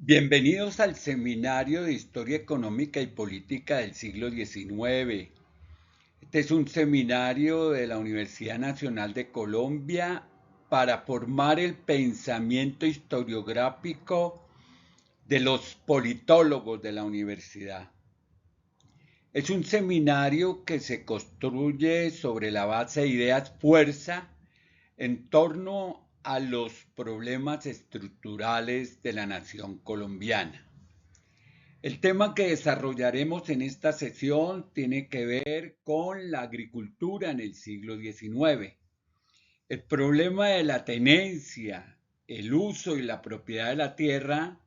Bienvenidos al Seminario de Historia Económica y Política del siglo XIX. Este es un seminario de la Universidad Nacional de Colombia para formar el pensamiento historiográfico de los politólogos de la universidad. Es un seminario que se construye sobre la base de ideas fuerza en torno a los problemas estructurales de la nación colombiana. El tema que desarrollaremos en esta sesión tiene que ver con la agricultura en el siglo XIX. El problema de la tenencia, el uso y la propiedad de la tierra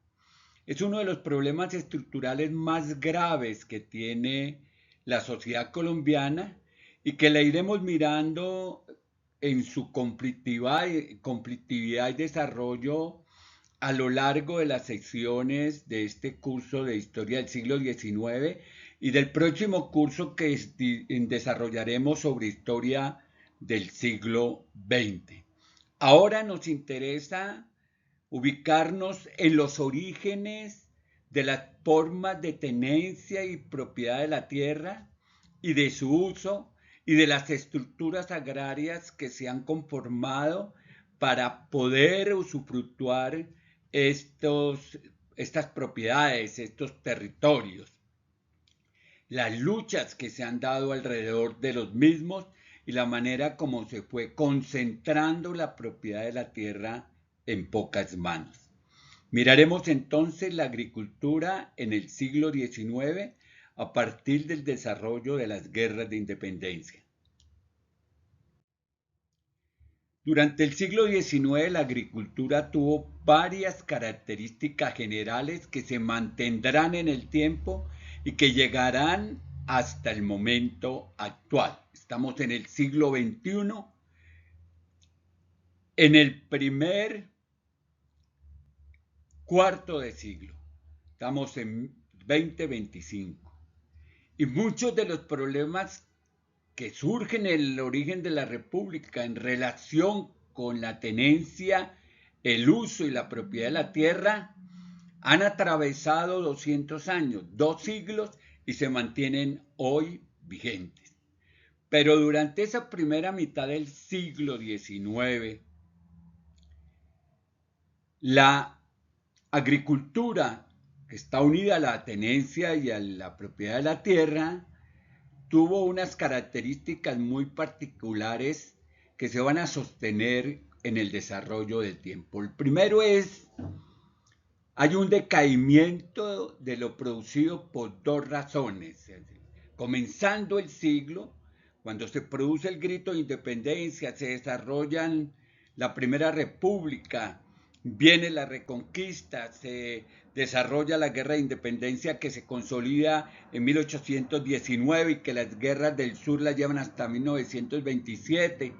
es uno de los problemas estructurales más graves que tiene la sociedad colombiana y que la iremos mirando en su conflictividad y desarrollo a lo largo de las secciones de este curso de Historia del siglo XIX y del próximo curso que desarrollaremos sobre Historia del siglo XX. Ahora nos interesa ubicarnos en los orígenes de las formas de tenencia y propiedad de la tierra y de su uso y de las estructuras agrarias que se han conformado para poder usufructuar estas propiedades, estos territorios, las luchas que se han dado alrededor de los mismos y la manera como se fue concentrando la propiedad de la tierra en pocas manos. Miraremos entonces la agricultura en el siglo XIX a partir del desarrollo de las guerras de independencia. Durante el siglo XIX la agricultura tuvo varias características generales que se mantendrán en el tiempo y que llegarán hasta el momento actual. Estamos en el siglo XXI, en el primer cuarto de siglo. Estamos en 2025. Y muchos de los problemas que surgen en el origen de la República en relación con la tenencia, el uso y la propiedad de la tierra han atravesado 200 años, 2 siglos, y se mantienen hoy vigentes. Pero durante esa primera mitad del siglo XIX, la agricultura, que está unida a la tenencia y a la propiedad de la tierra, tuvo unas características muy particulares que se van a sostener en el desarrollo del tiempo. El primero hay un decaimiento de lo producido por dos razones. Comenzando el siglo, cuando se produce el grito de independencia, se desarrollan la Primera República, viene la Reconquista, se desarrolla la Guerra de Independencia que se consolida en 1819 y que las guerras del sur la llevan hasta 1827.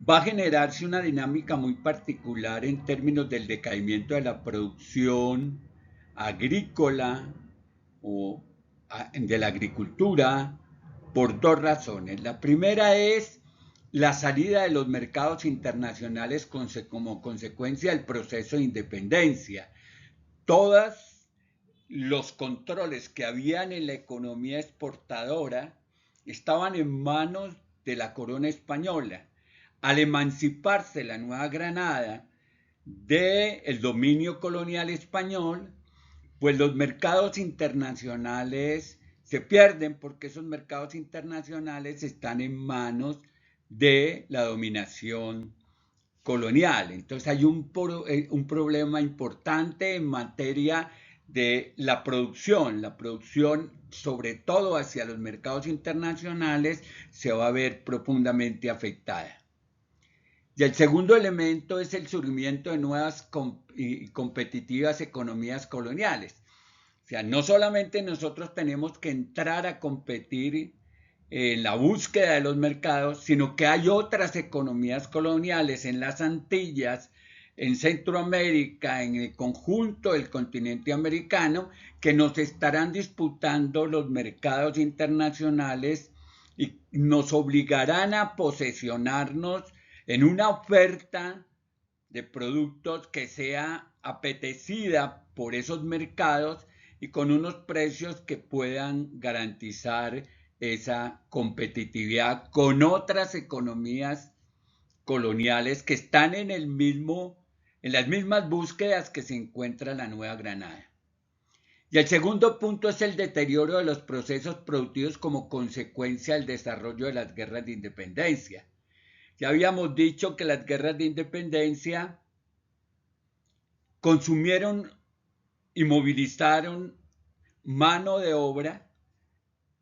Va a generarse una dinámica muy particular en términos del decaimiento de la producción agrícola o de la agricultura por dos razones. La primera es la salida de los mercados internacionales como consecuencia del proceso de independencia. Todos los controles que habían en la economía exportadora estaban en manos de la corona española. Al emanciparse la Nueva Granada del dominio colonial español, pues los mercados internacionales se pierden porque esos mercados internacionales están en manos de la dominación colonial. Entonces hay un problema importante en materia de la producción sobre todo hacia los mercados internacionales se va a ver profundamente afectada. Y el segundo elemento es el surgimiento de nuevas y competitivas economías coloniales. O sea, no solamente nosotros tenemos que entrar a competir en la búsqueda de los mercados, sino que hay otras economías coloniales en las Antillas, en Centroamérica, en el conjunto del continente americano, que nos estarán disputando los mercados internacionales y nos obligarán a posesionarnos en una oferta de productos que sea apetecida por esos mercados y con unos precios que puedan garantizar esa competitividad con otras economías coloniales que están en las mismas búsquedas que se encuentra la Nueva Granada. Y el segundo punto es el deterioro de los procesos productivos como consecuencia del desarrollo de las guerras de independencia. Ya habíamos dicho que las guerras de independencia consumieron y movilizaron mano de obra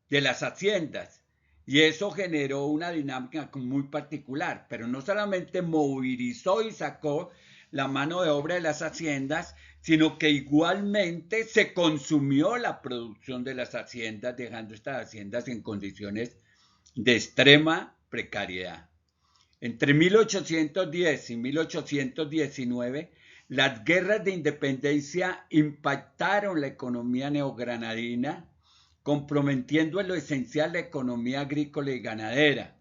de las haciendas y eso generó una dinámica muy particular, pero no solamente movilizó y sacó la mano de obra de las haciendas, sino que igualmente se consumió la producción de las haciendas, dejando estas haciendas en condiciones de extrema precariedad. Entre 1810 y 1819, las guerras de independencia impactaron la economía neogranadina, comprometiendo en lo esencial la economía agrícola y ganadera.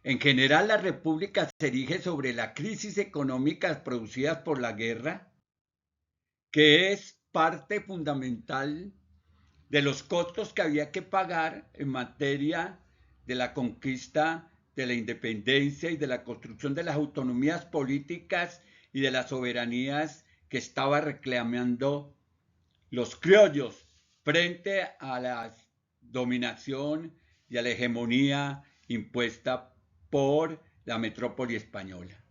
En general, la república se erige sobre la crisis económica producida por la guerra, que es parte fundamental de los costos que había que pagar en materia de la conquista de la independencia y de la construcción de las autonomías políticas y de las soberanías que estaba reclamando los criollos frente a la dominación y a la hegemonía impuesta por la metrópoli española.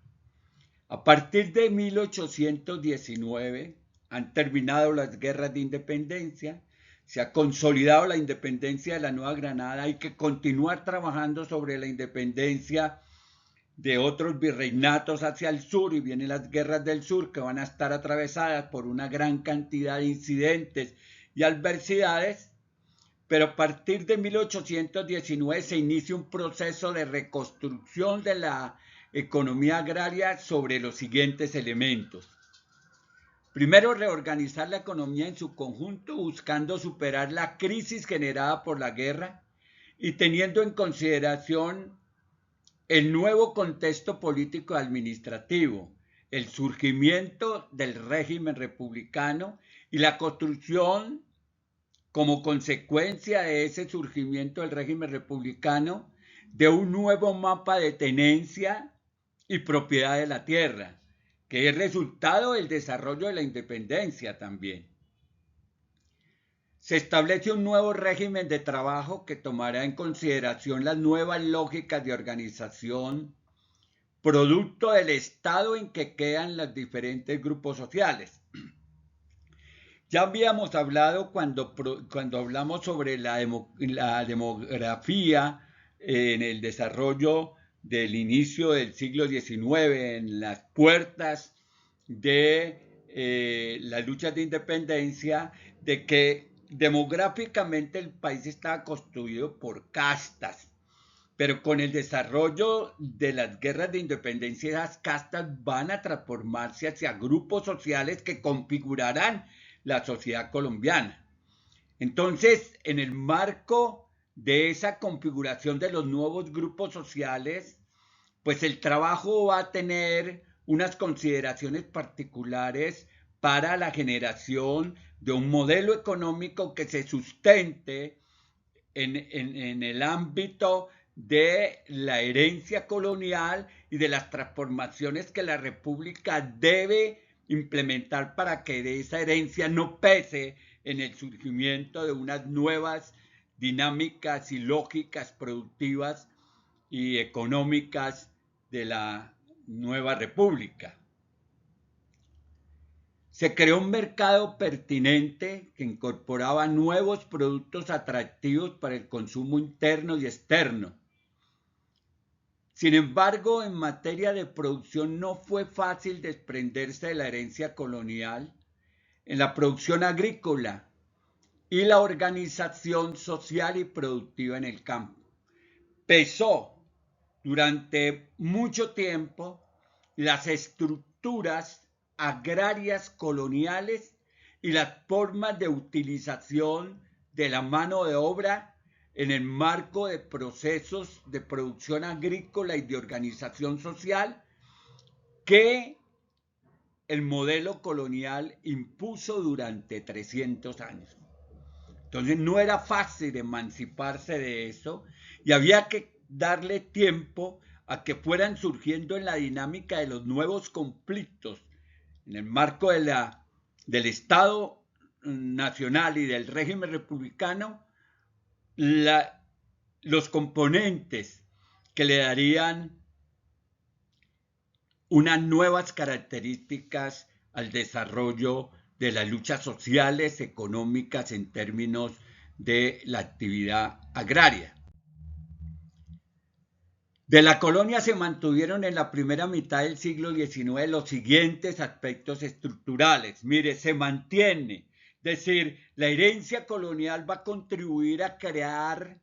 A partir de 1819 han terminado las guerras de independencia, se ha consolidado la independencia de la Nueva Granada, hay que continuar trabajando sobre la independencia de otros virreinatos hacia el sur y vienen las guerras del sur que van a estar atravesadas por una gran cantidad de incidentes y adversidades, pero a partir de 1819 se inicia un proceso de reconstrucción de la economía agraria sobre los siguientes elementos. Primero, reorganizar la economía en su conjunto, buscando superar la crisis generada por la guerra y teniendo en consideración el nuevo contexto político administrativo, el surgimiento del régimen republicano y la construcción como consecuencia de ese surgimiento del régimen republicano de un nuevo mapa de tenencia y propiedad de la tierra, que es resultado del desarrollo de la independencia también. Se establece un nuevo régimen de trabajo que tomará en consideración las nuevas lógicas de organización, producto del estado en que quedan los diferentes grupos sociales. Ya habíamos hablado cuando hablamos sobre la demografía en el desarrollo del inicio del siglo XIX, en las puertas de las luchas de independencia, de que demográficamente el país estaba constituido por castas, pero con el desarrollo de las guerras de independencia, esas castas van a transformarse hacia grupos sociales que configurarán la sociedad colombiana. Entonces, en el marco de esa configuración de los nuevos grupos sociales, pues el trabajo va a tener unas consideraciones particulares para la generación de un modelo económico que se sustente en el ámbito de la herencia colonial y de las transformaciones que la República debe implementar para que esa herencia no pese en el surgimiento de unas nuevas dinámicas y lógicas productivas y económicas de la nueva República. Se creó un mercado pertinente que incorporaba nuevos productos atractivos para el consumo interno y externo. Sin embargo, en materia de producción no fue fácil desprenderse de la herencia colonial en la producción agrícola y la organización social y productiva en el campo. Pesó durante mucho tiempo las estructuras agrarias coloniales y las formas de utilización de la mano de obra en el marco de procesos de producción agrícola y de organización social que el modelo colonial impuso durante 300 años. Entonces no era fácil emanciparse de eso y había que darle tiempo a que fueran surgiendo en la dinámica de los nuevos conflictos, en el marco del Estado nacional y del régimen republicano, los componentes que le darían unas nuevas características al desarrollo de las luchas sociales, económicas en términos de la actividad agraria. De la colonia se mantuvieron en la primera mitad del siglo XIX los siguientes aspectos estructurales. Mire, se mantiene, es decir, la herencia colonial va a contribuir a crear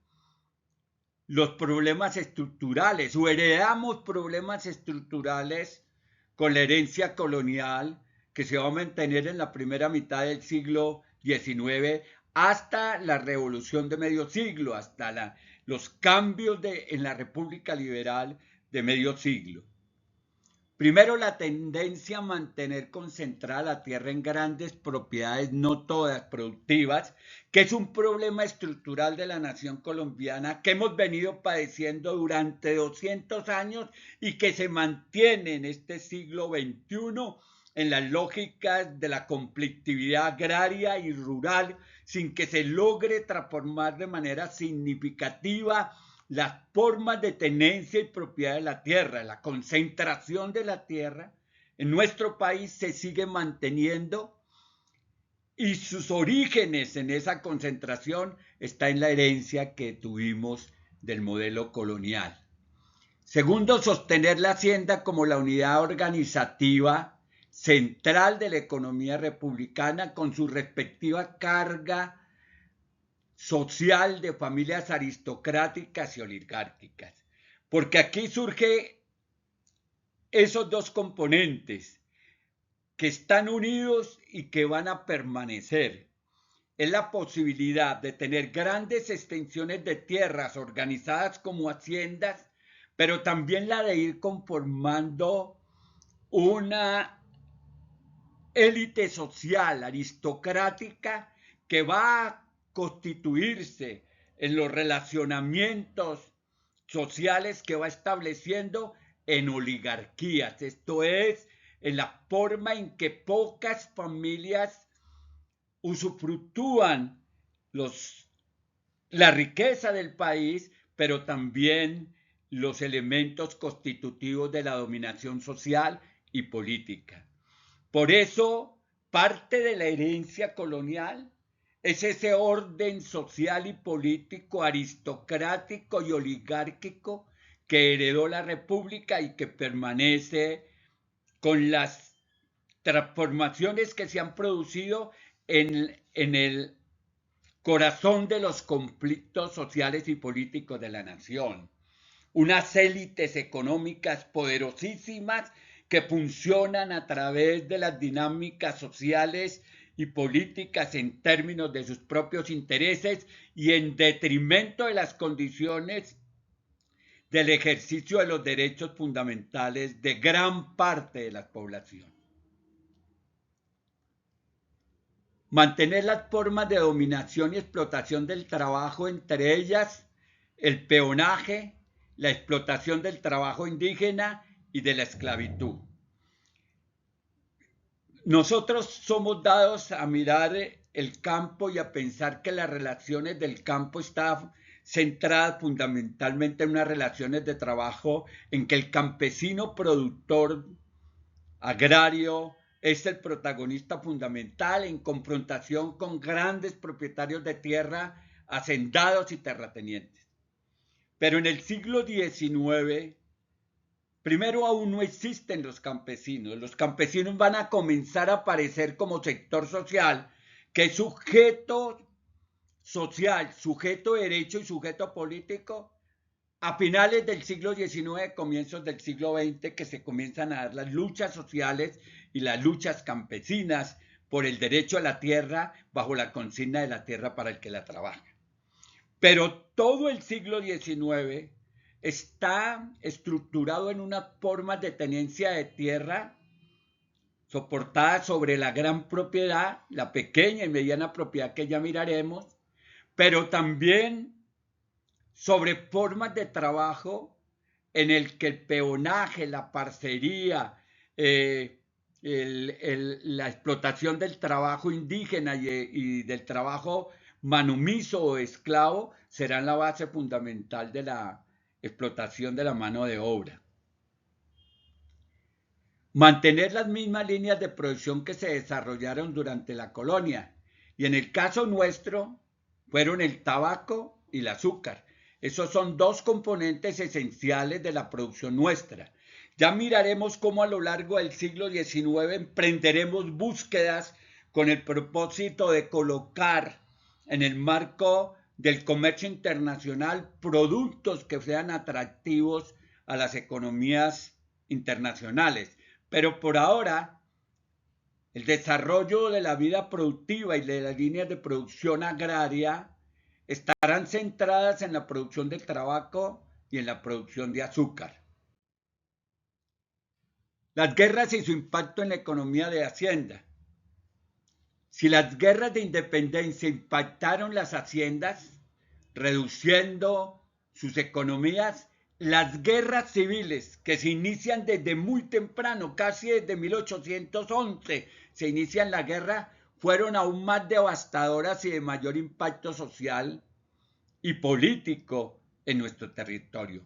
los problemas estructurales o heredamos problemas estructurales con la herencia colonial que se va a mantener en la primera mitad del siglo XIX hasta la revolución de medio siglo, hasta los cambios en la República Liberal de medio siglo. Primero, la tendencia a mantener concentrada la tierra en grandes propiedades, no todas productivas, que es un problema estructural de la nación colombiana que hemos venido padeciendo durante 200 años y que se mantiene en este siglo XXI en las lógicas de la conflictividad agraria y rural sin que se logre transformar de manera significativa las formas de tenencia y propiedad de la tierra. La concentración de la tierra en nuestro país se sigue manteniendo y sus orígenes en esa concentración está en la herencia que tuvimos del modelo colonial. Segundo, sostener la hacienda como la unidad organizativa central de la economía republicana con su respectiva carga social de familias aristocráticas y oligárquicas. Porque aquí surgen esos dos componentes que están unidos y que van a permanecer. Es la posibilidad de tener grandes extensiones de tierras organizadas como haciendas, pero también la de ir conformando una élite social aristocrática que va a constituirse en los relacionamientos sociales que va estableciendo en oligarquías, esto es, en la forma en que pocas familias usufructúan la riqueza del país, pero también los elementos constitutivos de la dominación social y política. Por eso, parte de la herencia colonial es ese orden social y político aristocrático y oligárquico que heredó la República y que permanece con las transformaciones que se han producido en el corazón de los conflictos sociales y políticos de la nación. Unas élites económicas poderosísimas que funcionan a través de las dinámicas sociales y políticas en términos de sus propios intereses y en detrimento de las condiciones del ejercicio de los derechos fundamentales de gran parte de la población. Mantener las formas de dominación y explotación del trabajo, entre ellas el peonaje, la explotación del trabajo indígena y de la esclavitud. Nosotros somos dados a mirar el campo y a pensar que las relaciones del campo están centradas fundamentalmente en unas relaciones de trabajo en que el campesino productor agrario es el protagonista fundamental en confrontación con grandes propietarios de tierra, hacendados y terratenientes. Pero en el siglo XIX, primero aún no existen los campesinos van a comenzar a aparecer como sector social, que es sujeto social, sujeto de derecho y sujeto político, a finales del siglo XIX, comienzos del siglo XX, que se comienzan a dar las luchas sociales y las luchas campesinas por el derecho a la tierra bajo la consigna de la tierra para el que la trabaja. Pero todo el siglo XIX está estructurado en unas formas de tenencia de tierra soportada sobre la gran propiedad, la pequeña y mediana propiedad que ya miraremos, pero también sobre formas de trabajo en el que el peonaje, la parcería, la explotación del trabajo indígena y del trabajo manumiso o esclavo serán la base fundamental de la explotación de la mano de obra. Mantener las mismas líneas de producción que se desarrollaron durante la colonia, y en el caso nuestro fueron el tabaco y el azúcar. Esos son dos componentes esenciales de la producción nuestra. Ya miraremos cómo a lo largo del siglo XIX emprenderemos búsquedas con el propósito de colocar en el marco del comercio internacional productos que sean atractivos a las economías internacionales. Pero por ahora, el desarrollo de la vida productiva y de las líneas de producción agraria estarán centradas en la producción del tabaco y en la producción de azúcar. Las guerras y su impacto en la economía de Hacienda. Si las guerras de independencia impactaron las haciendas, reduciendo sus economías, las guerras civiles que se inician desde muy temprano, casi desde 1811, se inician la guerra, fueron aún más devastadoras y de mayor impacto social y político en nuestro territorio.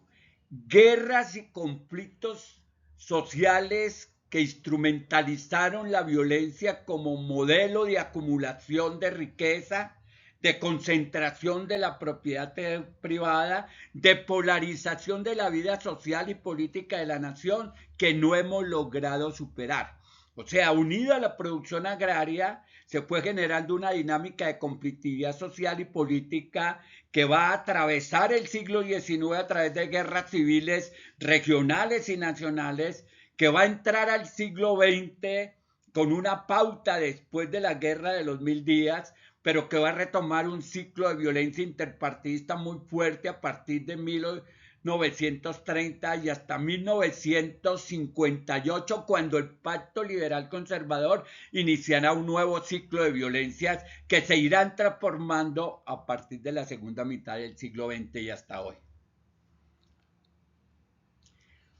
Guerras y conflictos sociales que instrumentalizaron la violencia como modelo de acumulación de riqueza, de concentración de la propiedad privada, de polarización de la vida social y política de la nación que no hemos logrado superar. O sea, unida a la producción agraria, se fue generando una dinámica de conflictividad social y política que va a atravesar el siglo XIX a través de guerras civiles regionales y nacionales, que va a entrar al siglo XX con una pauta después de la guerra de los 1000 días, pero que va a retomar un ciclo de violencia interpartidista muy fuerte a partir de 1930 y hasta 1958, cuando el Pacto Liberal Conservador iniciará un nuevo ciclo de violencias que se irán transformando a partir de la segunda mitad del siglo XX y hasta hoy.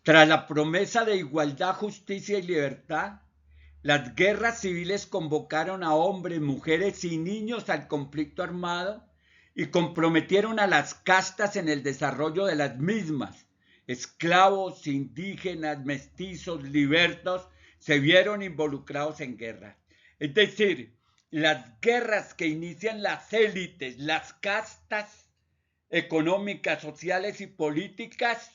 Tras la promesa de igualdad, justicia y libertad, las guerras civiles convocaron a hombres, mujeres y niños al conflicto armado y comprometieron a las castas en el desarrollo de las mismas. Esclavos, indígenas, mestizos, libertos se vieron involucrados en guerras. Es decir, las guerras que inician las élites, las castas económicas, sociales y políticas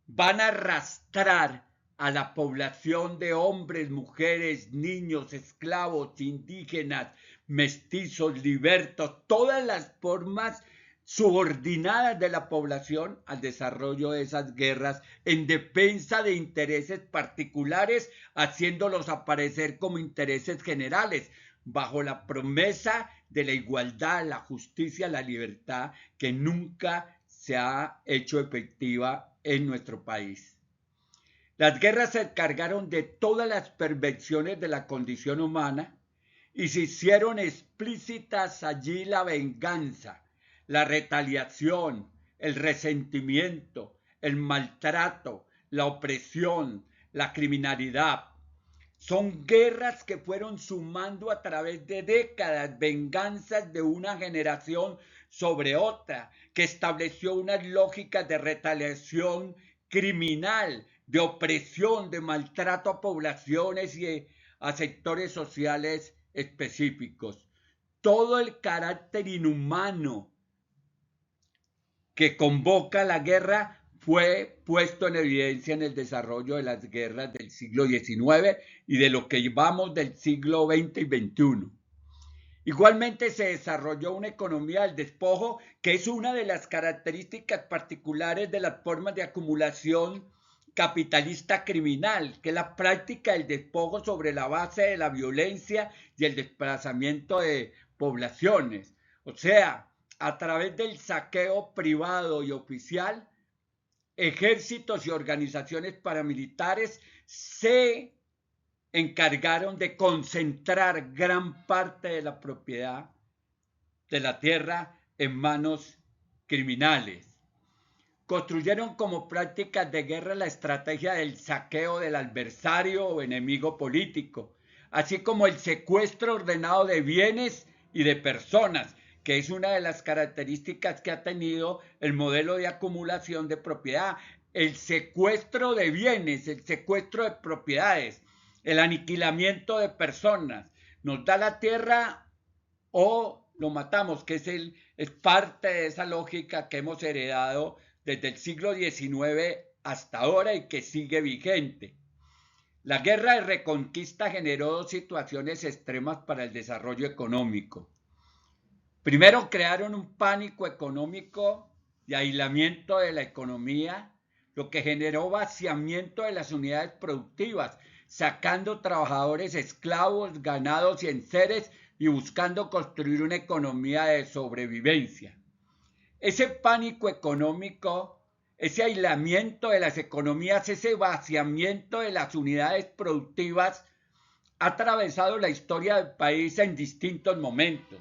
van a arrastrar a la población de hombres, mujeres, niños, esclavos, indígenas, mestizos, libertos, todas las formas subordinadas de la población al desarrollo de esas guerras en defensa de intereses particulares, haciéndolos aparecer como intereses generales, bajo la promesa de la igualdad, la justicia, la libertad, que nunca se ha hecho efectiva en nuestro país. Las guerras se encargaron de todas las perversiones de la condición humana y se hicieron explícitas allí la venganza, la retaliación, el resentimiento, el maltrato, la opresión, la criminalidad. Son guerras que fueron sumando a través de décadas, venganzas de una generación sobre otra, que estableció unas lógicas de retaliación criminal, de opresión, de maltrato a poblaciones y a sectores sociales específicos. Todo el carácter inhumano que convoca la guerra fue puesto en evidencia en el desarrollo de las guerras del siglo XIX y de lo que llevamos del siglo XX y XXI. Igualmente se desarrolló una economía del despojo, que es una de las características particulares de las formas de acumulación capitalista criminal, que es la práctica del despojo sobre la base de la violencia y el desplazamiento de poblaciones. O sea, a través del saqueo privado y oficial ejércitos y organizaciones paramilitares se encargaron de concentrar gran parte de la propiedad de la tierra en manos criminales. Construyeron como prácticas de guerra la estrategia del saqueo del adversario o enemigo político, así como el secuestro ordenado de bienes y de personas, que es una de las características que ha tenido el modelo de acumulación de propiedad. El secuestro de bienes, el secuestro de propiedades, el aniquilamiento de personas. Nos da la tierra o lo matamos, que es parte de esa lógica que hemos heredado desde el siglo XIX hasta ahora y que sigue vigente. La guerra de reconquista generó dos situaciones extremas para el desarrollo económico. Primero, crearon un pánico económico y aislamiento de la economía, lo que generó vaciamiento de las unidades productivas, sacando trabajadores esclavos, ganados y enseres y buscando construir una economía de sobrevivencia. Ese pánico económico, ese aislamiento de las economías, ese vaciamiento de las unidades productivas ha atravesado la historia del país en distintos momentos.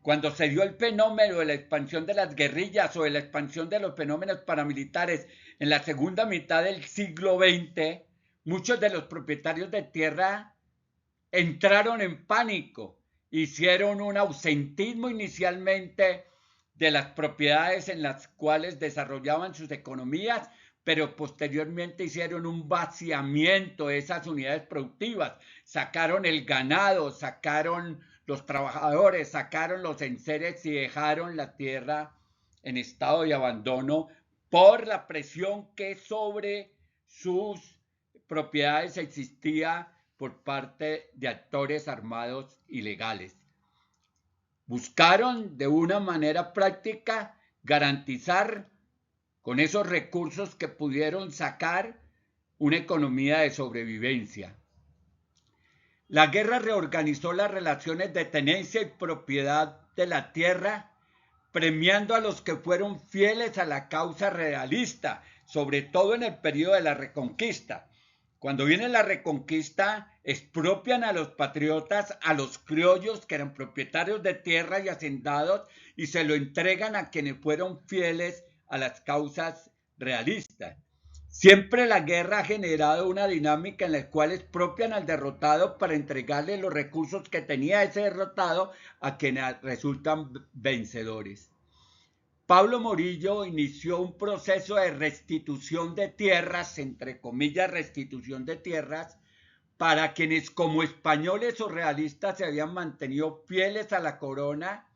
Cuando se dio el fenómeno de la expansión de las guerrillas o de la expansión de los fenómenos paramilitares en la segunda mitad del siglo XX, muchos de los propietarios de tierra entraron en pánico, hicieron un ausentismo inicialmente de las propiedades en las cuales desarrollaban sus economías, pero posteriormente hicieron un vaciamiento de esas unidades productivas, sacaron el ganado, sacaron los trabajadores, sacaron los enseres y dejaron la tierra en estado de abandono por la presión que sobre sus propiedades existía por parte de actores armados ilegales. Buscaron de una manera práctica garantizar con esos recursos que pudieron sacar una economía de sobrevivencia. La guerra reorganizó las relaciones de tenencia y propiedad de la tierra, premiando a los que fueron fieles a la causa realista, sobre todo en el periodo de la Reconquista. Cuando viene la Reconquista, expropian a los patriotas, a los criollos que eran propietarios de tierra y hacendados, y se lo entregan a quienes fueron fieles a las causas realistas. Siempre la guerra ha generado una dinámica en la cual expropian al derrotado para entregarle los recursos que tenía ese derrotado a quienes resultan vencedores. Pablo Morillo inició un proceso de restitución de tierras, entre comillas, restitución de tierras, para quienes como españoles o realistas se habían mantenido fieles a la corona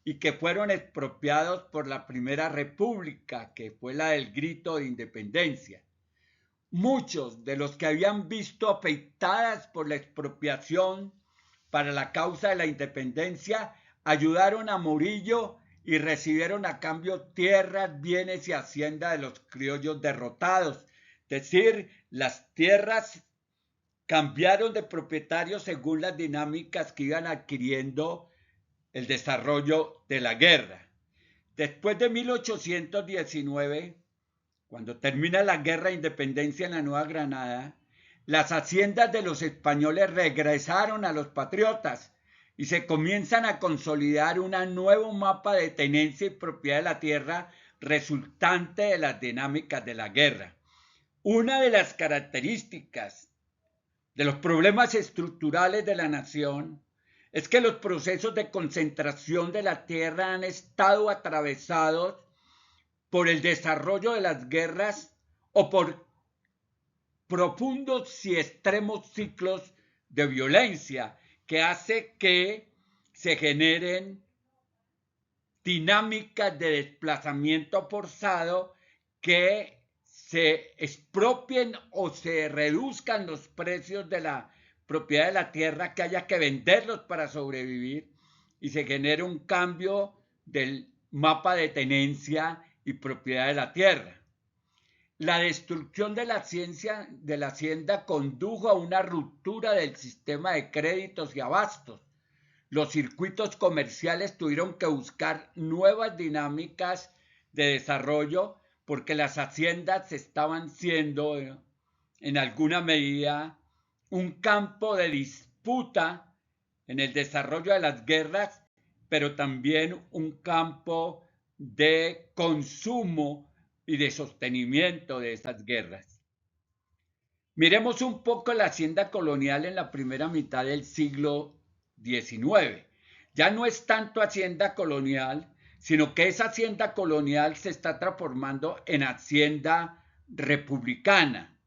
y que fueron expropiados por la Primera República, que fue la del grito de independencia. Muchos de los que habían visto afectadas por la expropiación para la causa de la independencia ayudaron a Morillo y recibieron a cambio tierras, bienes y hacienda de los criollos derrotados. Es decir, las tierras cambiaron de propietarios según las dinámicas que iban adquiriendo el desarrollo de la guerra. Después de 1819, cuando termina la guerra de independencia en la Nueva Granada, las haciendas de los españoles regresaron a los patriotas y se comienzan a consolidar un nuevo mapa de tenencia y propiedad de la tierra resultante de las dinámicas de la guerra. Una de las características de los problemas estructurales de la nación es que los procesos de concentración de la tierra han estado atravesados por el desarrollo de las guerras o por profundos y extremos ciclos de violencia que hace que se generen dinámicas de desplazamiento forzado que se expropien o se reduzcan los precios de la propiedad de la tierra, que haya que venderlos para sobrevivir y se genere un cambio del mapa de tenencia y propiedad de la tierra. La destrucción de la hacienda condujo a una ruptura del sistema de créditos y abastos. Los circuitos comerciales tuvieron que buscar nuevas dinámicas de desarrollo porque las haciendas estaban siendo en alguna medida un campo de disputa en el desarrollo de las guerras, pero también un campo de consumo y de sostenimiento de esas guerras. Miremos un poco la hacienda colonial en la primera mitad del siglo XIX. Ya no es tanto hacienda colonial, sino que esa hacienda colonial se está transformando en hacienda republicana.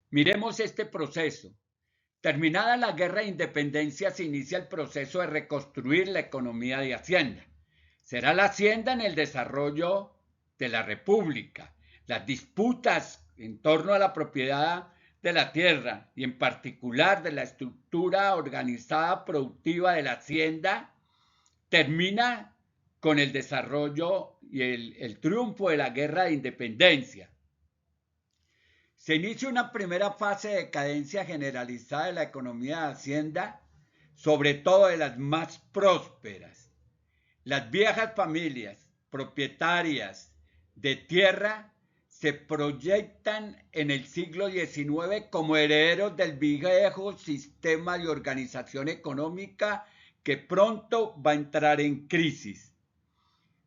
Miremos este proceso. Terminada la guerra de independencia, se inicia el proceso de reconstruir la economía de Hacienda. Será la Hacienda en el desarrollo de la República. Las disputas en torno a la propiedad de la tierra y en particular de la estructura organizada productiva de la Hacienda termina con el desarrollo y el triunfo de la guerra de independencia. Se inicia una primera fase de decadencia generalizada de la economía de Hacienda, sobre todo de las más prósperas. Las viejas familias propietarias de tierra se proyectan en el siglo XIX como herederos del viejo sistema de organización económica que pronto va a entrar en crisis.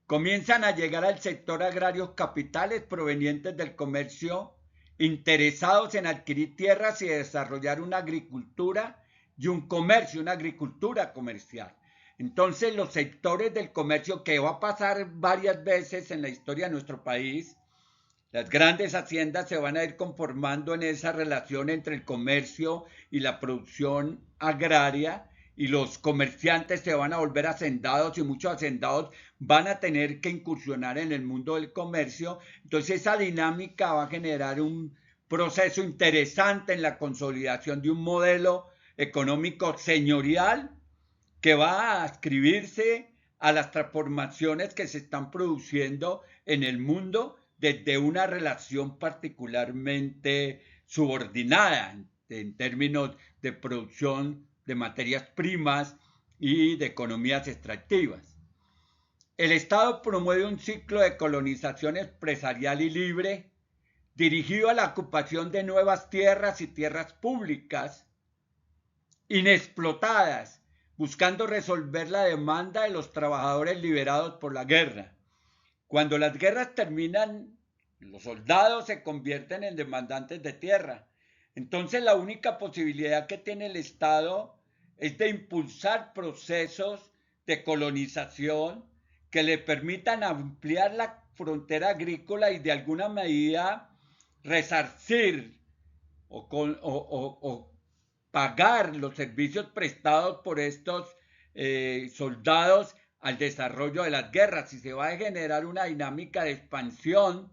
Comienzan a llegar al sector agrarios capitales provenientes del comercio interesados en adquirir tierras y desarrollar una agricultura y un comercio, una agricultura comercial. Entonces los sectores del comercio, que va a pasar varias veces en la historia de nuestro país, las grandes haciendas se van a ir conformando en esa relación entre el comercio y la producción agraria, y los comerciantes se van a volver hacendados y muchos hacendados van a tener que incursionar en el mundo del comercio. Entonces esa dinámica va a generar un proceso interesante en la consolidación de un modelo económico señorial que va a adscribirse a las transformaciones que se están produciendo en el mundo desde una relación particularmente subordinada en términos de producción de materias primas y de economías extractivas. El Estado promueve un ciclo de colonización empresarial y libre dirigido a la ocupación de nuevas tierras y tierras públicas inexplotadas, buscando resolver la demanda de los trabajadores liberados por la guerra. Cuando las guerras terminan, los soldados se convierten en demandantes de tierra. Entonces la única posibilidad que tiene el Estado es de impulsar procesos de colonización que le permitan ampliar la frontera agrícola y de alguna medida resarcir o pagar los servicios prestados por estos soldados al desarrollo de las guerras, y se va a generar una dinámica de expansión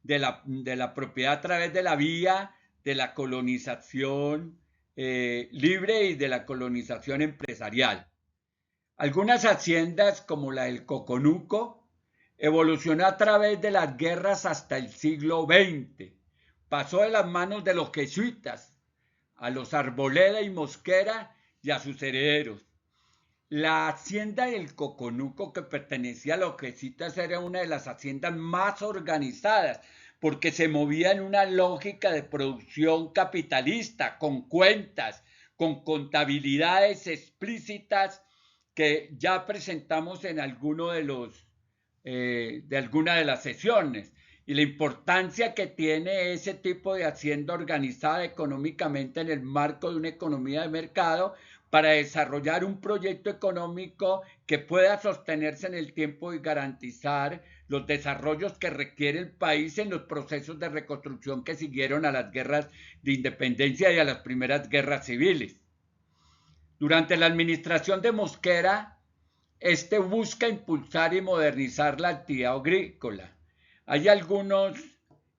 de la propiedad a través de la vía de la colonización libre y de la colonización empresarial. Algunas haciendas, como la del Coconuco, evolucionó a través de las guerras hasta el siglo XX. Pasó de las manos de los jesuitas a los Arboleda y Mosquera y a sus herederos. La hacienda del Coconuco, que pertenecía a los jesuitas, era una de las haciendas más organizadas, porque se movía en una lógica de producción capitalista, con cuentas, con contabilidades explícitas que ya presentamos en alguno de alguna de las sesiones, y la importancia que tiene ese tipo de hacienda organizada económicamente en el marco de una economía de mercado para desarrollar un proyecto económico que pueda sostenerse en el tiempo y garantizar los desarrollos que requiere el país en los procesos de reconstrucción que siguieron a las guerras de independencia y a las primeras guerras civiles. Durante la administración de Mosquera, este busca impulsar y modernizar la actividad agrícola. Hay algunos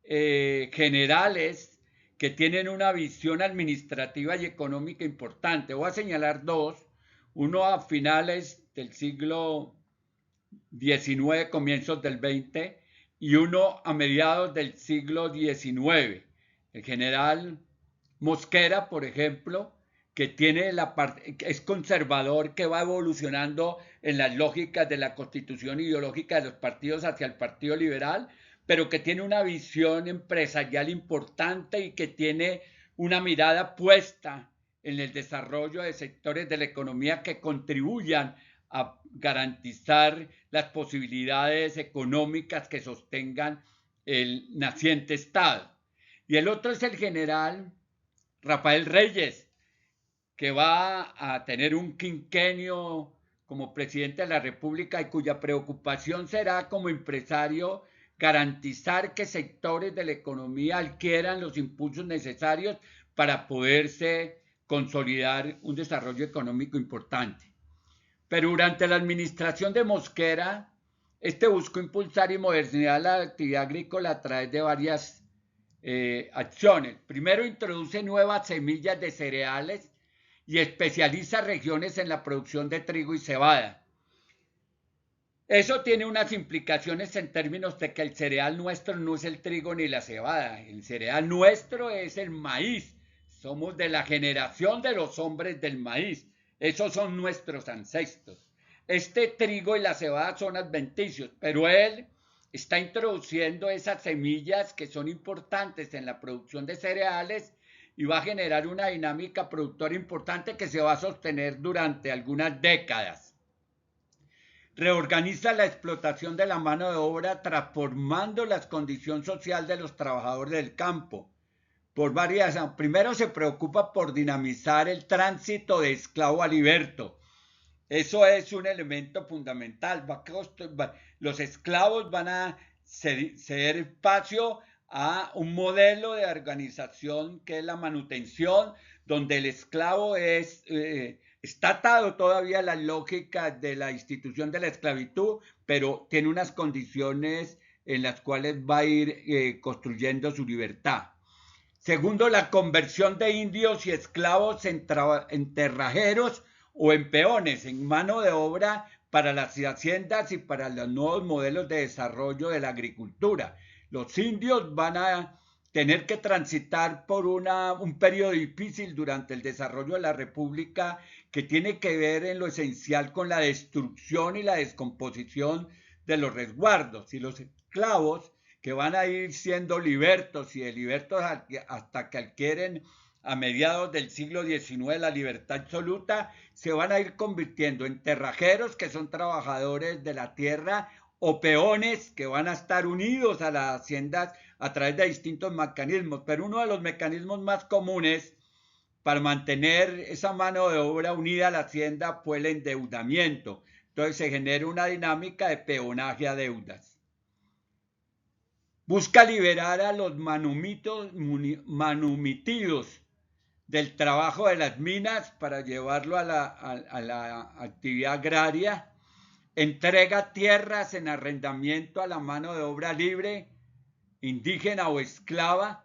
generales que tienen una visión administrativa y económica importante. Voy a señalar dos, uno a finales del siglo XIX, comienzos del XX, y uno a mediados del siglo XIX. El general Mosquera, por ejemplo, que tiene es conservador, que va evolucionando en las lógicas de la constitución ideológica de los partidos hacia el Partido Liberal, pero que tiene una visión empresarial importante y que tiene una mirada puesta en el desarrollo de sectores de la economía que contribuyan a garantizar las posibilidades económicas que sostengan el naciente Estado. Y el otro es el general Rafael Reyes, que va a tener un quinquenio como presidente de la República y cuya preocupación será como empresario garantizar que sectores de la economía adquieran los impulsos necesarios para poderse consolidar un desarrollo económico importante. Pero durante la administración de Mosquera, este buscó impulsar y modernizar la actividad agrícola a través de varias acciones. Primero, introduce nuevas semillas de cereales y especializa regiones en la producción de trigo y cebada. Eso tiene unas implicaciones en términos de que el cereal nuestro no es el trigo ni la cebada. El cereal nuestro es el maíz. Somos de la generación de los hombres del maíz. Esos son nuestros ancestros. Este trigo y la cebada son adventicios, pero él está introduciendo esas semillas que son importantes en la producción de cereales y va a generar una dinámica productora importante que se va a sostener durante algunas décadas. Reorganiza la explotación de la mano de obra transformando la condición social de los trabajadores del campo. Primero se preocupa por dinamizar el tránsito de esclavo a liberto. Eso es un elemento fundamental. Los esclavos van a ceder espacio a un modelo de organización que es la manutención, donde el esclavo está atado todavía a la lógica de la institución de la esclavitud, pero tiene unas condiciones en las cuales va a ir construyendo su libertad. Segundo, la conversión de indios y esclavos en terrajeros o en peones, en mano de obra para las haciendas y para los nuevos modelos de desarrollo de la agricultura. Los indios van a tener que transitar por un periodo difícil durante el desarrollo de la República que tiene que ver en lo esencial con la destrucción y la descomposición de los resguardos, y los esclavos que van a ir siendo libertos y de libertos hasta que adquieren a mediados del siglo XIX la libertad absoluta, se van a ir convirtiendo en terrajeros, que son trabajadores de la tierra, o peones que van a estar unidos a las haciendas a través de distintos mecanismos. Pero uno de los mecanismos más comunes para mantener esa mano de obra unida a la hacienda fue el endeudamiento. Entonces se genera una dinámica de peonaje a deudas. Busca liberar a los manumitidos del trabajo de las minas para llevarlo a la actividad agraria. Entrega tierras en arrendamiento a la mano de obra libre, indígena o esclava,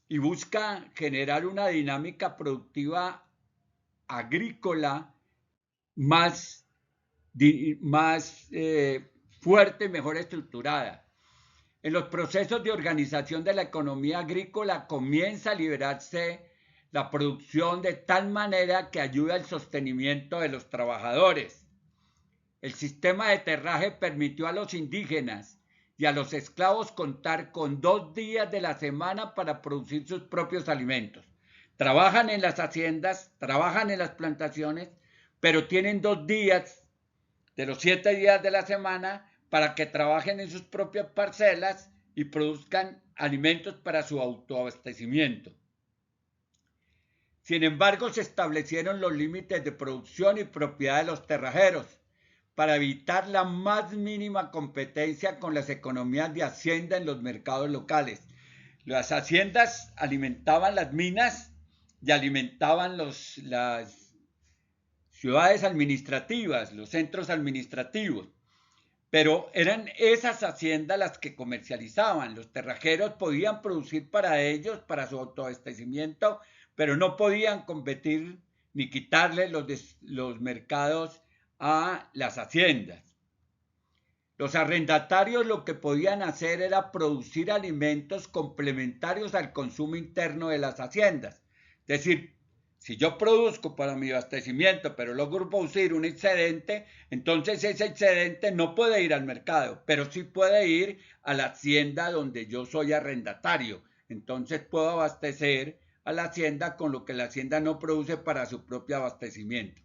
y busca generar una dinámica productiva agrícola más fuerte, mejor estructurada. En los procesos de organización de la economía agrícola comienza a liberarse la producción de tal manera que ayuda al sostenimiento de los trabajadores. El sistema de terraje permitió a los indígenas y a los esclavos contar con 2 días de la semana para producir sus propios alimentos. Trabajan en las haciendas, trabajan en las plantaciones, pero tienen 2 días de los 7 días de la semana para que trabajen en sus propias parcelas y produzcan alimentos para su autoabastecimiento. Sin embargo, se establecieron los límites de producción y propiedad de los terrajeros para evitar la más mínima competencia con las economías de hacienda en los mercados locales. Las haciendas alimentaban las minas y alimentaban las ciudades administrativas, los centros administrativos. Pero eran esas haciendas las que comercializaban. Los terrajeros podían producir para ellos, para su autoabastecimiento, pero no podían competir ni quitarle los mercados a las haciendas. Los arrendatarios lo que podían hacer era producir alimentos complementarios al consumo interno de las haciendas. Es decir, Si yo produzco para mi abastecimiento, pero logro producir un excedente, entonces ese excedente no puede ir al mercado, pero sí puede ir a la hacienda donde yo soy arrendatario. Entonces puedo abastecer a la hacienda con lo que la hacienda no produce para su propio abastecimiento.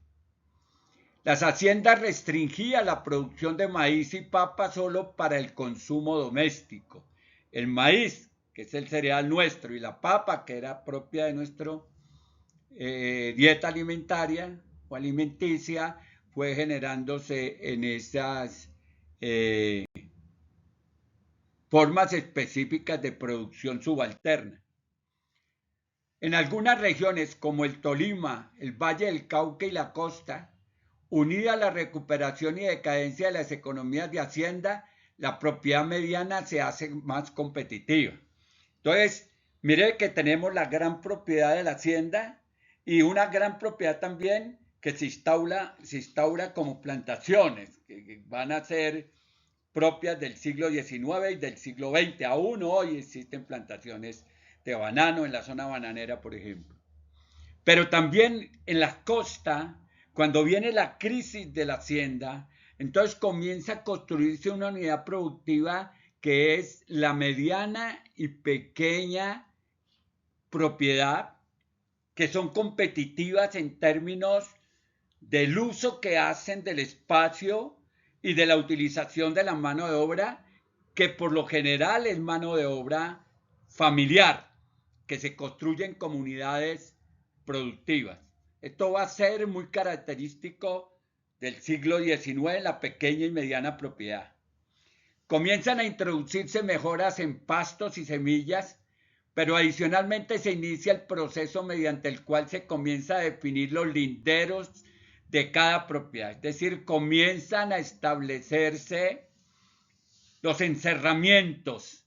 Las haciendas restringían la producción de maíz y papa solo para el consumo doméstico. El maíz, que es el cereal nuestro, y la papa, que era propia de nuestro dieta alimentaria o alimenticia, fue generándose en esas formas específicas de producción subalterna. En algunas regiones como el Tolima, el Valle del Cauca y la costa, unida a la recuperación y decadencia de las economías de hacienda, la propiedad mediana se hace más competitiva. Entonces, mire que tenemos la gran propiedad de la hacienda y una gran propiedad también que se instaura como plantaciones, que van a ser propias del siglo XIX y del siglo XX. Aún hoy existen plantaciones de banano en la zona bananera, por ejemplo. Pero también en la costa, cuando viene la crisis de la hacienda, entonces comienza a construirse una unidad productiva que es la mediana y pequeña propiedad, que son competitivas en términos del uso que hacen del espacio y de la utilización de la mano de obra, que por lo general es mano de obra familiar, que se construye en comunidades productivas. Esto va a ser muy característico del siglo XIX en la pequeña y mediana propiedad. Comienzan a introducirse mejoras en pastos y semillas, pero adicionalmente se inicia el proceso mediante el cual se comienza a definir los linderos de cada propiedad. Es decir, comienzan a establecerse los encerramientos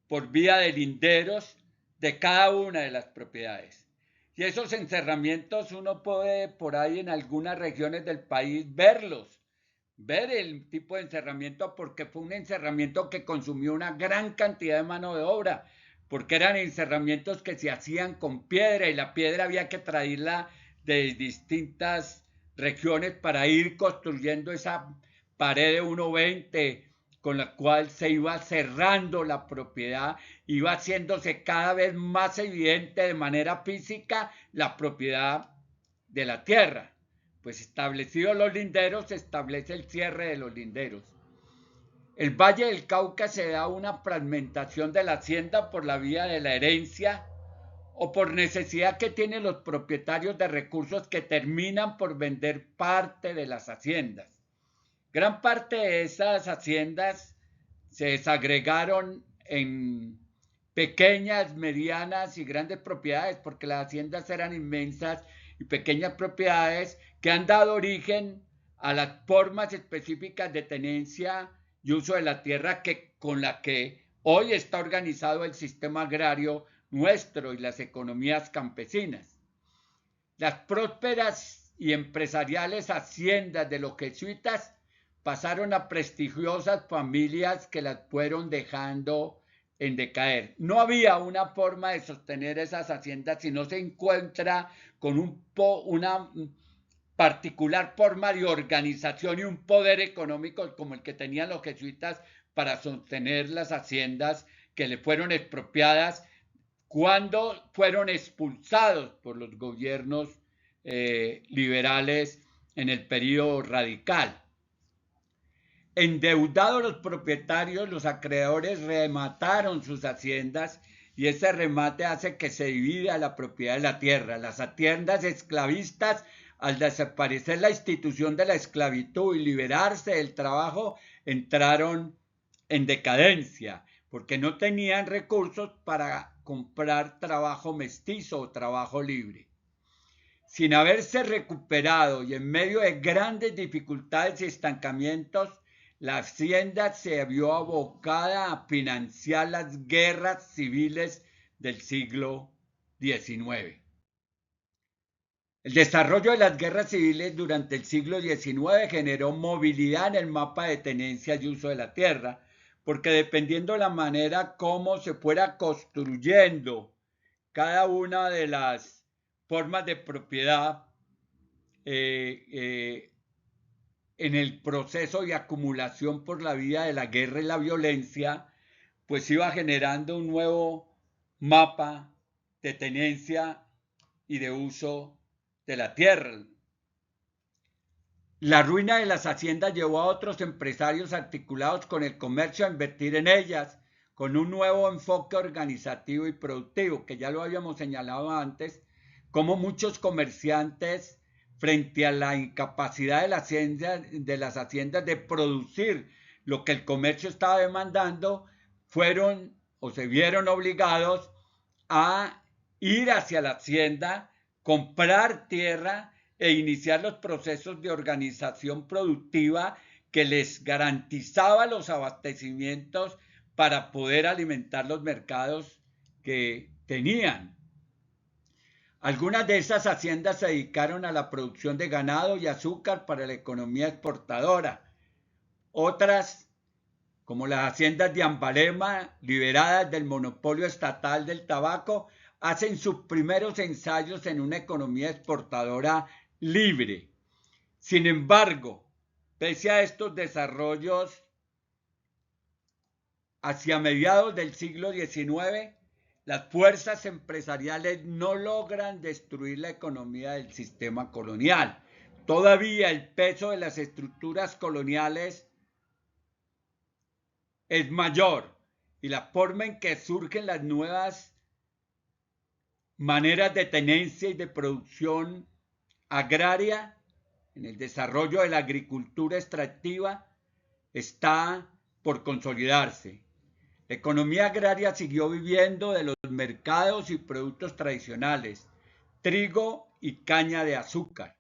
por vía de linderos de cada una de las propiedades. Y esos encerramientos uno puede por ahí en algunas regiones del país verlos, ver el tipo de encerramiento, porque fue un encerramiento que consumió una gran cantidad de mano de obra, porque eran encerramientos que se hacían con piedra y la piedra había que traerla de distintas regiones para ir construyendo esa pared de 1,20 con la cual se iba cerrando la propiedad, iba haciéndose cada vez más evidente de manera física la propiedad de la tierra. Pues establecidos los linderos, se establece el cierre de los linderos. El Valle del Cauca se da una fragmentación de la hacienda por la vía de la herencia o por necesidad que tienen los propietarios de recursos que terminan por vender parte de las haciendas. Gran parte de esas haciendas se desagregaron en pequeñas, medianas y grandes propiedades, porque las haciendas eran inmensas y pequeñas propiedades que han dado origen a las formas específicas de tenencia y uso de la tierra con la que hoy está organizado el sistema agrario nuestro y las economías campesinas. Las prósperas y empresariales haciendas de los jesuitas pasaron a prestigiosas familias que las fueron dejando en decaer. No había una forma de sostener esas haciendas si no se encuentra con una particular forma de organización y un poder económico como el que tenían los jesuitas para sostener las haciendas que le fueron expropiadas cuando fueron expulsados por los gobiernos liberales en el periodo radical. Endeudados los propietarios, los acreedores remataron sus haciendas y ese remate hace que se divida la propiedad de la tierra. Las haciendas esclavistas, al desaparecer la institución de la esclavitud y liberarse del trabajo, entraron en decadencia porque no tenían recursos para comprar trabajo mestizo o trabajo libre. Sin haberse recuperado y en medio de grandes dificultades y estancamientos, la hacienda se vio abocada a financiar las guerras civiles del siglo XIX. El desarrollo de las guerras civiles durante el siglo XIX generó movilidad en el mapa de tenencia y uso de la tierra, porque dependiendo de la manera como se fuera construyendo cada una de las formas de propiedad en el proceso de acumulación por la vía de la guerra y la violencia, pues iba generando un nuevo mapa de tenencia y de uso de la tierra. La ruina de las haciendas llevó a otros empresarios articulados con el comercio a invertir en ellas, con un nuevo enfoque organizativo y productivo, que ya lo habíamos señalado antes, como muchos comerciantes, frente a la incapacidad de las haciendas de producir lo que el comercio estaba demandando, fueron o se vieron obligados a ir hacia la hacienda, comprar tierra e iniciar los procesos de organización productiva que les garantizaba los abastecimientos para poder alimentar los mercados que tenían. Algunas de esas haciendas se dedicaron a la producción de ganado y azúcar para la economía exportadora. Otras, como las haciendas de Ambalema, liberadas del monopolio estatal del tabaco, hacen sus primeros ensayos en una economía exportadora libre. Sin embargo, pese a estos desarrollos, hacia mediados del siglo XIX, las fuerzas empresariales no logran destruir la economía del sistema colonial. Todavía el peso de las estructuras coloniales es mayor y la forma en que surgen las nuevas maneras de tenencia y de producción agraria en el desarrollo de la agricultura extractiva está por consolidarse. La economía agraria siguió viviendo de los mercados y productos tradicionales, trigo y caña de azúcar.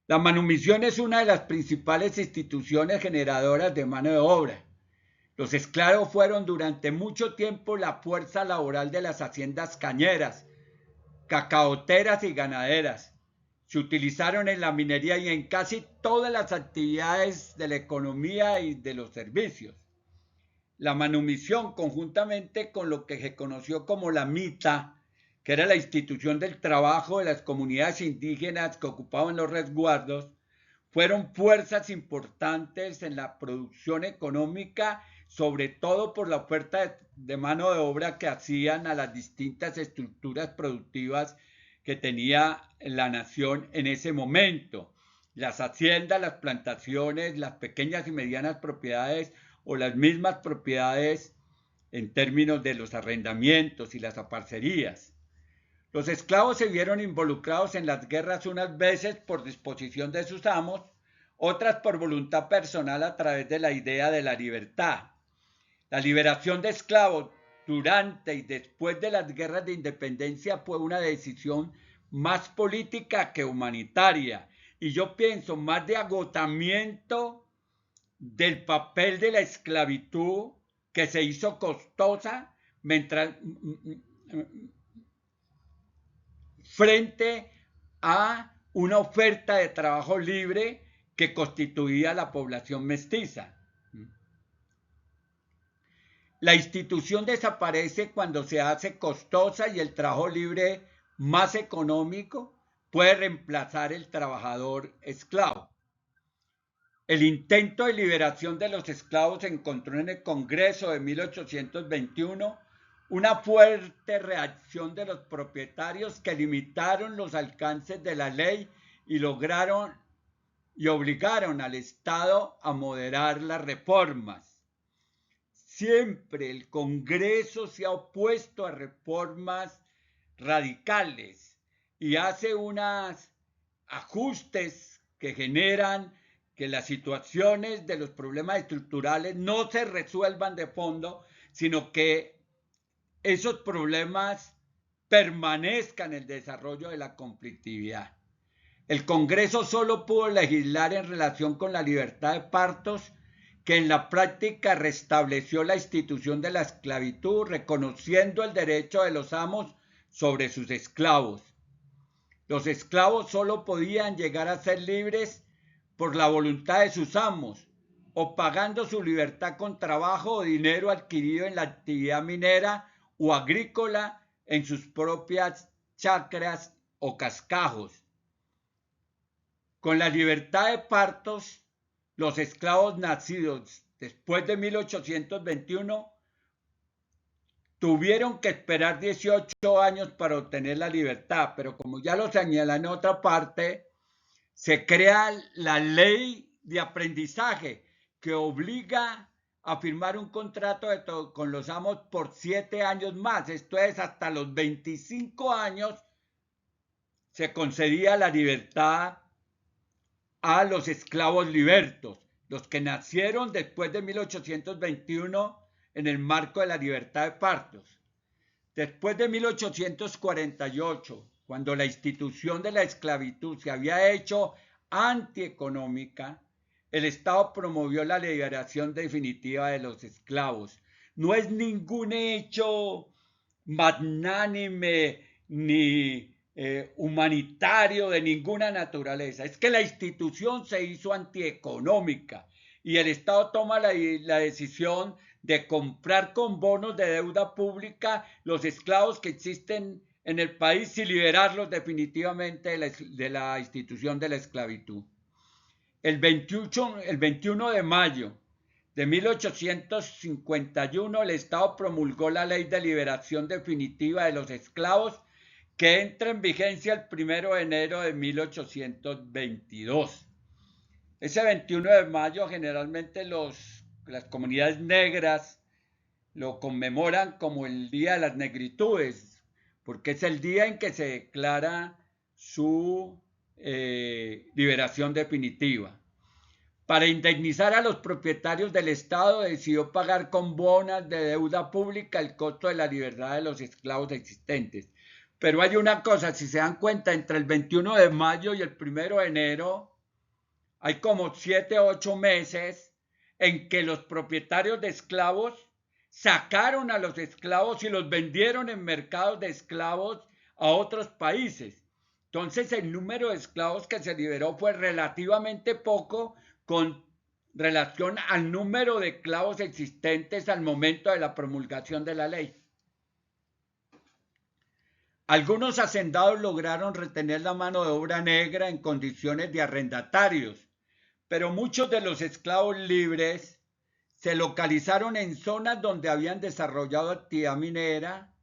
La manumisión es una de las principales instituciones generadoras de mano de obra. Los esclavos fueron durante mucho tiempo la fuerza laboral de las haciendas cañeras, cacaoteras y ganaderas. Se utilizaron en la minería y en casi todas las actividades de la economía y de los servicios. La manumisión, conjuntamente con lo que se conoció como la mita, que era la institución del trabajo de las comunidades indígenas que ocupaban los resguardos, fueron fuerzas importantes en la producción económica, sobre todo por la oferta de mano de obra que hacían a las distintas estructuras productivas que tenía la nación en ese momento. Las haciendas, las plantaciones, las pequeñas y medianas propiedades o las mismas propiedades en términos de los arrendamientos y las aparcerías. Los esclavos se vieron involucrados en las guerras unas veces por disposición de sus amos, otras por voluntad personal a través de la idea de la libertad. La liberación de esclavos durante y después de las guerras de independencia fue una decisión más política que humanitaria, y yo pienso más de agotamiento del papel de la esclavitud, que se hizo costosa frente a una oferta de trabajo libre que constituía la población mestiza. La institución desaparece cuando se hace costosa y el trabajo libre más económico puede reemplazar el trabajador esclavo. El intento de liberación de los esclavos encontró en el Congreso de 1821 una fuerte reacción de los propietarios que limitaron los alcances de la ley y obligaron al Estado a moderar las reformas. Siempre el Congreso se ha opuesto a reformas radicales y hace unos ajustes que generan que las situaciones de los problemas estructurales no se resuelvan de fondo, sino que esos problemas permanezcan en el desarrollo de la conflictividad. El Congreso solo pudo legislar en relación con la libertad de partos, que en la práctica restableció la institución de la esclavitud, reconociendo el derecho de los amos sobre sus esclavos. Los esclavos solo podían llegar a ser libres por la voluntad de sus amos, o pagando su libertad con trabajo o dinero adquirido en la actividad minera o agrícola en sus propias chacras o cascajos. Con la libertad de partos, los esclavos nacidos después de 1821 tuvieron que esperar 18 años para obtener la libertad, pero como ya lo señala en otra parte, se crea la ley de aprendizaje que obliga a firmar un contrato con los amos por 7 años más. Esto es, hasta los 25 años se concedía la libertad a los esclavos libertos, los que nacieron después de 1821 en el marco de la libertad de partos. Después de 1848, cuando la institución de la esclavitud se había hecho antieconómica, el Estado promovió la liberación definitiva de los esclavos. No es ningún hecho magnánime ni humanitario de ninguna naturaleza. Es que la institución se hizo antieconómica y el Estado toma la decisión de comprar con bonos de deuda pública los esclavos que existen en el país y liberarlos definitivamente de la institución de la esclavitud. El 21 de mayo de 1851 el Estado promulgó la Ley de Liberación Definitiva de los Esclavos, que entra en vigencia el 1 de enero de 1822. Ese 21 de mayo generalmente las comunidades negras lo conmemoran como el Día de las Negritudes, porque es el día en que se declara su liberación definitiva. Para indemnizar a los propietarios del Estado, decidió pagar con bonas de deuda pública el costo de la libertad de los esclavos existentes. Pero hay una cosa, si se dan cuenta, entre el 21 de mayo y el 1 de enero hay como 7 o 8 meses en que los propietarios de esclavos sacaron a los esclavos y los vendieron en mercados de esclavos a otros países. Entonces el número de esclavos que se liberó fue relativamente poco con relación al número de esclavos existentes al momento de la promulgación de la ley. Algunos hacendados lograron retener la mano de obra negra en condiciones de arrendatarios, pero muchos de los esclavos libres se localizaron en zonas donde habían desarrollado actividad minera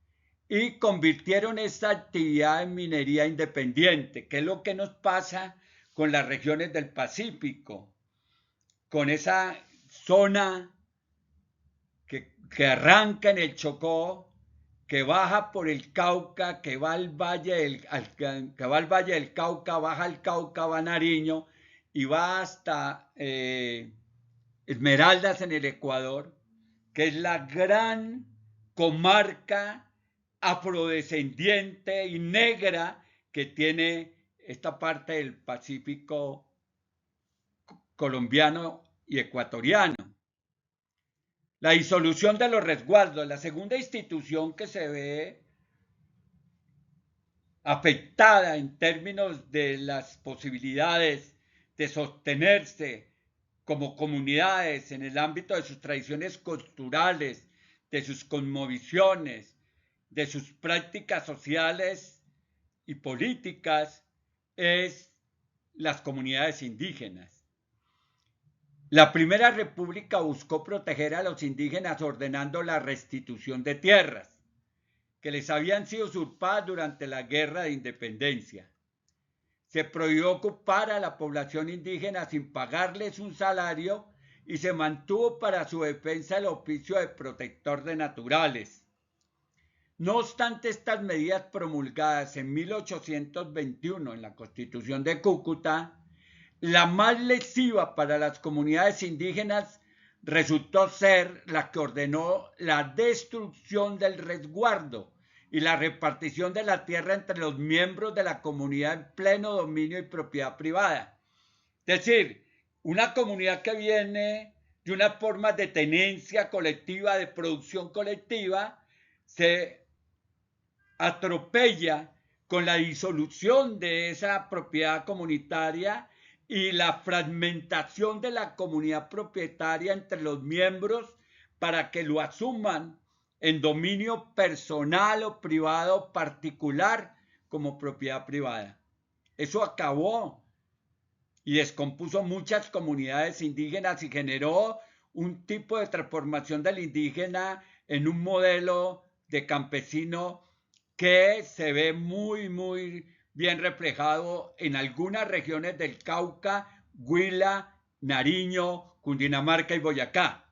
y convirtieron esta actividad en minería independiente, que es lo que nos pasa con las regiones del Pacífico, con esa zona que arranca en el Chocó, que baja por el Cauca, que va al Valle del Cauca, baja al Cauca, va a Nariño y va hasta Esmeraldas en el Ecuador, que es la gran comarca afrodescendiente y negra que tiene esta parte del Pacífico colombiano y ecuatoriano. La disolución de los resguardos, la segunda institución que se ve afectada en términos de las posibilidades de sostenerse como comunidades en el ámbito de sus tradiciones culturales, de sus cosmovisiones, de sus prácticas sociales y políticas, es las comunidades indígenas. La Primera República buscó proteger a los indígenas ordenando la restitución de tierras que les habían sido usurpadas durante la Guerra de Independencia. Se prohibió ocupar a la población indígena sin pagarles un salario y se mantuvo para su defensa el oficio de protector de naturales. No obstante estas medidas promulgadas en 1821 en la Constitución de Cúcuta, la más lesiva para las comunidades indígenas resultó ser la que ordenó la destrucción del resguardo y la repartición de la tierra entre los miembros de la comunidad en pleno dominio y propiedad privada. Es decir, una comunidad que viene de una forma de tenencia colectiva, de producción colectiva, se atropella con la disolución de esa propiedad comunitaria y la fragmentación de la comunidad propietaria entre los miembros para que lo asuman en dominio personal o privado particular como propiedad privada. Eso acabó y descompuso muchas comunidades indígenas y generó un tipo de transformación del indígena en un modelo de campesino que se ve muy bien reflejado en algunas regiones del Cauca, Huila, Nariño, Cundinamarca y Boyacá.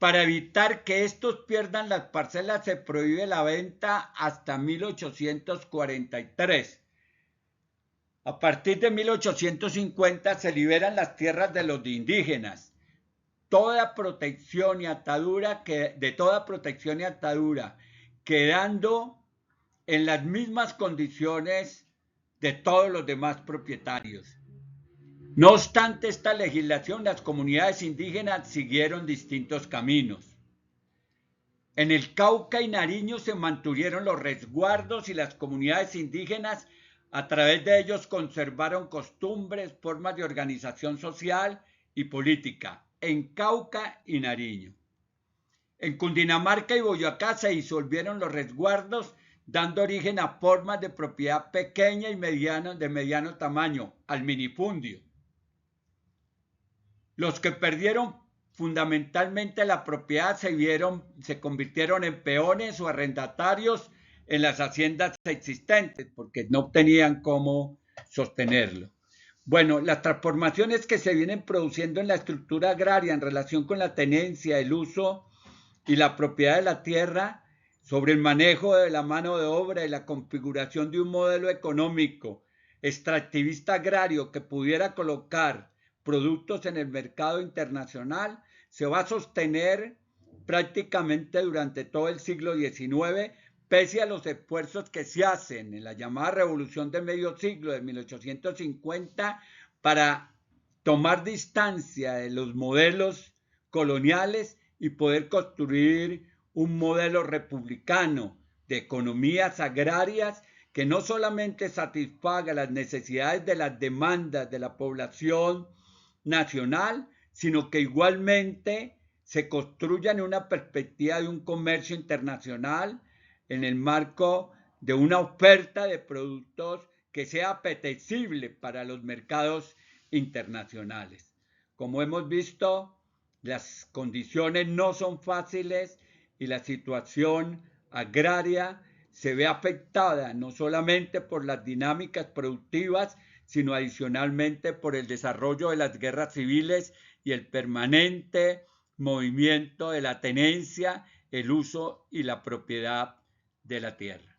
Para evitar que estos pierdan las parcelas se prohíbe la venta hasta 1843. A partir de 1850 se liberan las tierras de los indígenas. Toda protección y atadura quedando en las mismas condiciones de todos los demás propietarios. No obstante esta legislación, las comunidades indígenas siguieron distintos caminos. En el Cauca y Nariño se mantuvieron los resguardos y las comunidades indígenas a través de ellos conservaron costumbres, formas de organización social y política. En Cauca y Nariño. En Cundinamarca y Boyacá se disolvieron los resguardos, dando origen a formas de propiedad pequeña y de mediano tamaño, al minifundio. Los que perdieron fundamentalmente la propiedad se convirtieron en peones o arrendatarios en las haciendas existentes, porque no tenían cómo sostenerlo. Bueno, las transformaciones que se vienen produciendo en la estructura agraria en relación con la tenencia, el uso y la propiedad de la tierra, sobre el manejo de la mano de obra y la configuración de un modelo económico extractivista agrario que pudiera colocar productos en el mercado internacional, se va a sostener prácticamente durante todo el siglo XIX, pese a los esfuerzos que se hacen en la llamada Revolución de Medio Siglo de 1850 para tomar distancia de los modelos coloniales y poder construir un modelo republicano de economías agrarias que no solamente satisfaga las necesidades de las demandas de la población nacional, sino que igualmente se construya en una perspectiva de un comercio internacional en el marco de una oferta de productos que sea apetecible para los mercados internacionales. Como hemos visto, las condiciones no son fáciles y la situación agraria se ve afectada no solamente por las dinámicas productivas, sino adicionalmente por el desarrollo de las guerras civiles y el permanente movimiento de la tenencia, el uso y la propiedad de la tierra.